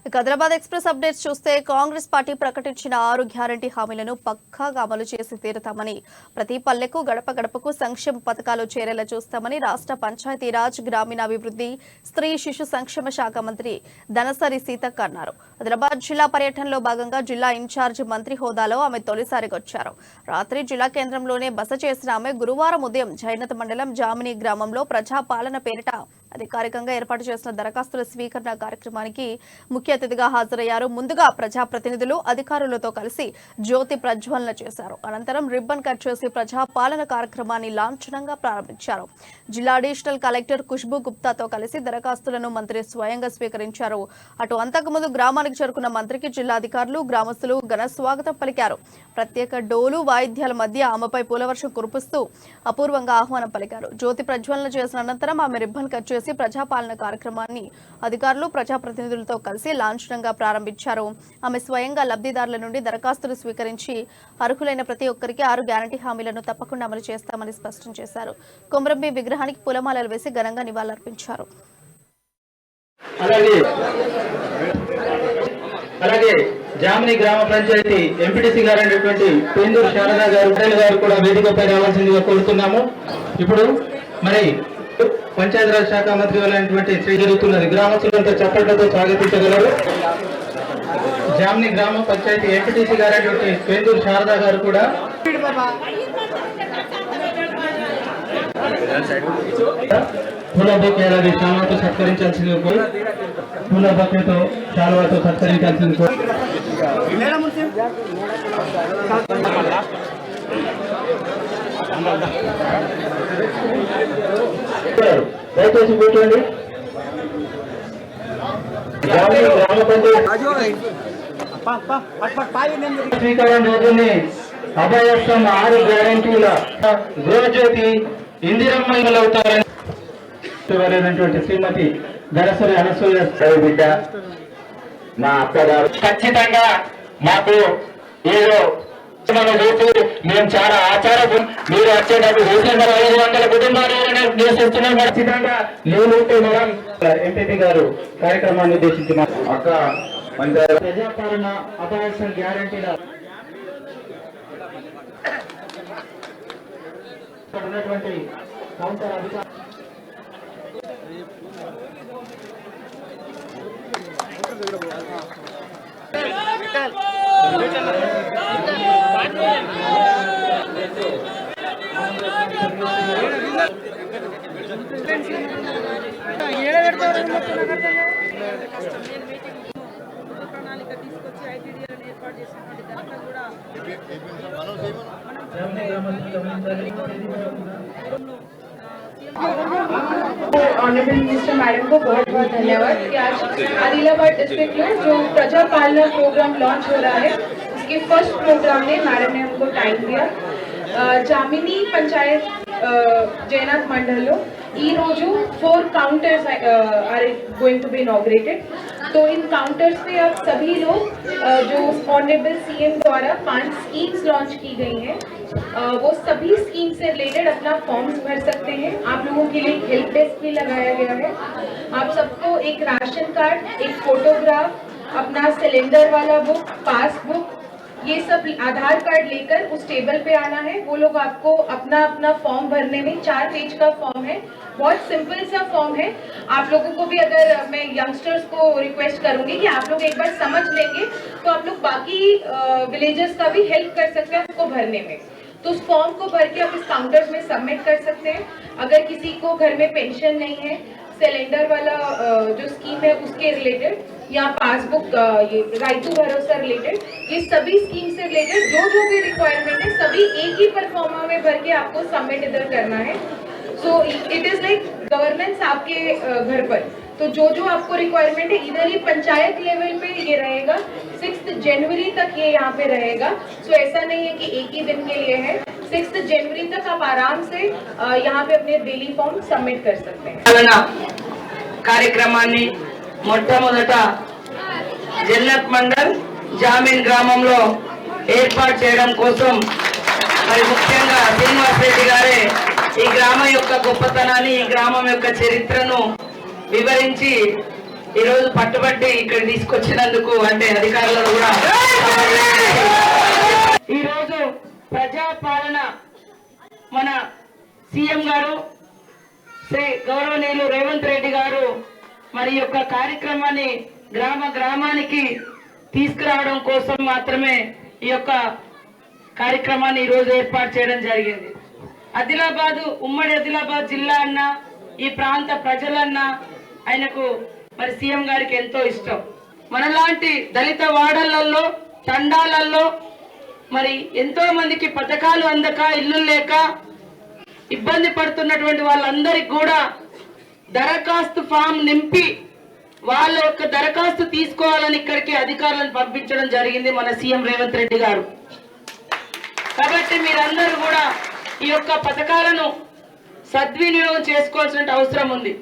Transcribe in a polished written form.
Hyderabad express updates చూస్తే Congress party ప్రకటించిన 6 guarantee హామీలను పక్కాగా అమలు చేసి తీరుతామని, ప్రతి పల్లెకు గడప గడపకు సంక్షేమ పథకాలు చేరేలా చూస్తామని రాష్ట్ర పంచాయతీరాజ్ గ్రామీణాభివృద్ధి స్త్రీ శిశు సంక్షేమ శాఖ మంత్రి ధనసరి సీతక్క అన్నారు. హైదరాబాద్ జిల్లా పర్యటనలో భాగంగా జిల్లా ఇన్ఛార్జి మంత్రి హోదాలో ఆమె తొలిసారిగా వచ్చారు. రాత్రి జిల్లా కేంద్రంలోనే బస చేసిన ఆమె గురువారం ఉదయం జైనత్ మండలం జామిని గ్రామంలో ప్రజాపాలన పేరిట అధికారికంగా ఏర్పాటు చేసిన దరఖాస్తుల స్వీకరణ కార్యక్రమానికి ముఖ్య అతిథిగా హాజరయ్యారు. ముందుగా ప్రజాప్రతినిధులు అధికారులతో కలిసి జ్యోతి ప్రజ్వలన చేశారు. అనంతరం రిబ్బన్ కట్ చేసి ప్రజాపాలన కార్యక్రమాన్ని లాంఛనంగా ప్రారంభించారు. జిల్లా అడిషనల్ కలెక్టర్ ఖుష్బూ గుప్తాతో కలిసి దరఖాస్తులను మంత్రి స్వయంగా స్వీకరించారు. అటు అంతకుముందు గ్రామానికి చేరుకున్న మంత్రికి జిల్లా అధికారులు గ్రామస్తులు ఘన స్వాగతం పలికారు. ప్రత్యేక డోలు వాయిద్యాల మధ్య ఆమెపై పూలవర్షం కురిపిస్తూ అపూర్వంగా ఆహ్వానం పలికారు. జ్యోతి ప్రజ్వలన చేసిన అనంతరం ఆమె రిబ్బన్ కట్ చేసి ప్రజాపాలన కార్యక్రమాన్ని అధికారులు ప్రజాప్రతినిధులతో కలిసి లాంఛనంగా ప్రారంభించారు. ఆమె స్వయంగా లబ్ధిదారుల నుండి దరఖాస్తులు స్వీకరించి అర్హులైన ప్రతి ఒక్కరికి 6 గ్యారంటీ హామీలను తప్పకుండా అమలు చేస్తామని స్పష్టం చేశారు. కొమరంబి విగ్రహానికి పూలమాలలు వేసి ఘనంగా నివాళులర్పించారు. అలాగే జామిని గ్రామ పంచాయతీ ఎంపీటీసీ గారు అయినటువంటి పేందూరు శారదా గారు కూడా వేదికపై రావాల్సిందిగా కోరుతున్నాము. ఇప్పుడు మరి పంచాయతీరాజ్ శాఖ మంత్రి అయినటువంటి శ్రీ జరుగుతున్నది. గ్రామస్తులంతా చప్పట్లతో స్వాగతించగలరు. జామిని గ్రామ పంచాయతీ ఎంపీటీసీ గారు అయినటువంటి పేందూరు శారదా గారు కూడా పూలబొకేలది శాలువాతో సత్కరించాల్సింది పూలబొకేతో శాలువాతో సత్కరించాల్సింది దయచేసి కూర్చోండి. గ్రామ పంచాయతీ స్వీకరణ రోజుని అభయస్థం 6 గ్యారంటీల గృహజ్యోతి ఇందిరమ్మ అవుతారని శ్రీమతి ధనసరి అనసూయ బిడ్డ మా అక్కగారు ఖచ్చితంగా మాకు ఏదో మేము చాలా ఆచారం మీరు వచ్చేటప్పుడు 500 కుటుంబాలు నివసిస్తున్నాం. ఖచ్చితంగా లేవుంటే మనం ఎంపీ గారు కార్యక్రమాన్ని ఉద్దేశించి అక్క ప్రజాపాలన అభయస్థం గ్యారంటీల ఉన్నటువంటి కౌంటర్ అధికారులు ऑनरेबल मिनिस्टर मैडम को बहुत बहुत धन्यवाद कि आज आदिलाबाद डिस्ट्रिक्ट में जो प्रजा पालना प्रोग्राम लॉन्च हो रहा है उसके फर्स्ट प्रोग्राम में मैडम ने हमको टाइम दिया. जामिनी पंचायत जैनाथ मंडलो ఈ రోజు 4 counters are going to be inaugurated. तो इन काउंटर्स पे अब सभी लोग जो ऑनरेबल सीएम द्वारा 5 स्कीम्स लॉन्च की गई हैं वो सभी स्कीम से रिलेटेड अपना फॉर्म्स भर सकते हैं. आप लोगों के लिए हेल्प डेस्क भी लगाया गया है. आप सबको एक राशन कार्ड, एक फोटोग्राफ, अपना सिलेंडर वाला बुक, पासबुक, ये सब आधार कार्ड लेकर उस टेबल पे आना है. वो लोग आपको अपना अपना फॉर्म भरने में 4 पेज का फॉर्म है. बहुत सिंपल सा फॉर्म है. आप लोगों को भी अगर मैं यंगस्टर्स को रिक्वेस्ट करूंगी कि आप लोग एक बार समझ लेंगे तो आप लोग बाकी विलेजर्स का भी हेल्प कर सकते हैं उसको भरने में. तो उस फॉर्म को भर के आप इस काउंटर्स में सबमिट कर सकते हैं. अगर किसी को घर में पेंशन नहीं है, सिलेंडर वाला जो स्कीम है उसके रिलेटेड या पासबुक ये राइतु भरोसा रिलेटेड, ये सभी स्कीम से रिलेटेड जो भी रिक्वायरमेंट है सभी एक ही परफॉर्मा में भर के आपको सबमिट इधर करना है. So it is like governance आपके घर पर. तो जो आपको रिक्वायरमेंट है इधर ही पंचायत लेवल पे ये रहेगा. 6 जनवरी तक ये यहाँ पे रहेगा. सो ऐसा नहीं है कि एक ही दिन के लिए है. 6 जनवरी तक आप आराम से यहाँ पे अपने डेली फॉर्म सबमिट कर सकते हैं. కార్యక్రమాన్ని మొట్టమొదట జైనత్ మండల్ జామిన్ గ్రామంలో ఏర్పాటు చేయడం కోసం మరి ముఖ్యంగా శ్రీనివాస్ రెడ్డి గారే ఈ గ్రామం యొక్క గొప్పతనాన్ని, ఈ గ్రామం యొక్క చరిత్రను వివరించి ఈ రోజు పట్టుబట్టి ఇక్కడ తీసుకొచ్చినందుకు అంటే అధికారులను కూడా ఈ రోజు ప్రజాపాలన మన సీఎం గారు శ్రీ గౌరవనీయులు రేవంత్ రెడ్డి గారు మరి యొక్క కార్యక్రమాన్ని గ్రామానికి తీసుకురావడం కోసం మాత్రమే ఈ యొక్క కార్యక్రమాన్ని ఈ రోజు ఏర్పాటు చేయడం జరిగింది. ఉమ్మడి ఆదిలాబాద్ జిల్లా అన్న ఈ ప్రాంత ప్రజలన్నా ఆయనకు మరి సీఎం గారికి ఎంతో ఇష్టం. మనలాంటి దళిత వాడలలో తండాలలో మరి ఎంతో మందికి పథకాలు అందక ఇల్లు లేక ఇబ్బంది పడుతున్నటువంటి వాళ్ళందరికీ కూడా దరఖాస్తు ఫామ్ నింపి వాళ్ళ యొక్క దరఖాస్తు తీసుకోవాలని ఇక్కడికి అధికారులను పంపించడం జరిగింది మన సీఎం రేవంత్ రెడ్డి గారు. కాబట్టి మీరందరూ కూడా ఈ యొక్క పథకాలను సద్వినియోగం చేసుకోవాల్సిన అవసరం ఉంది.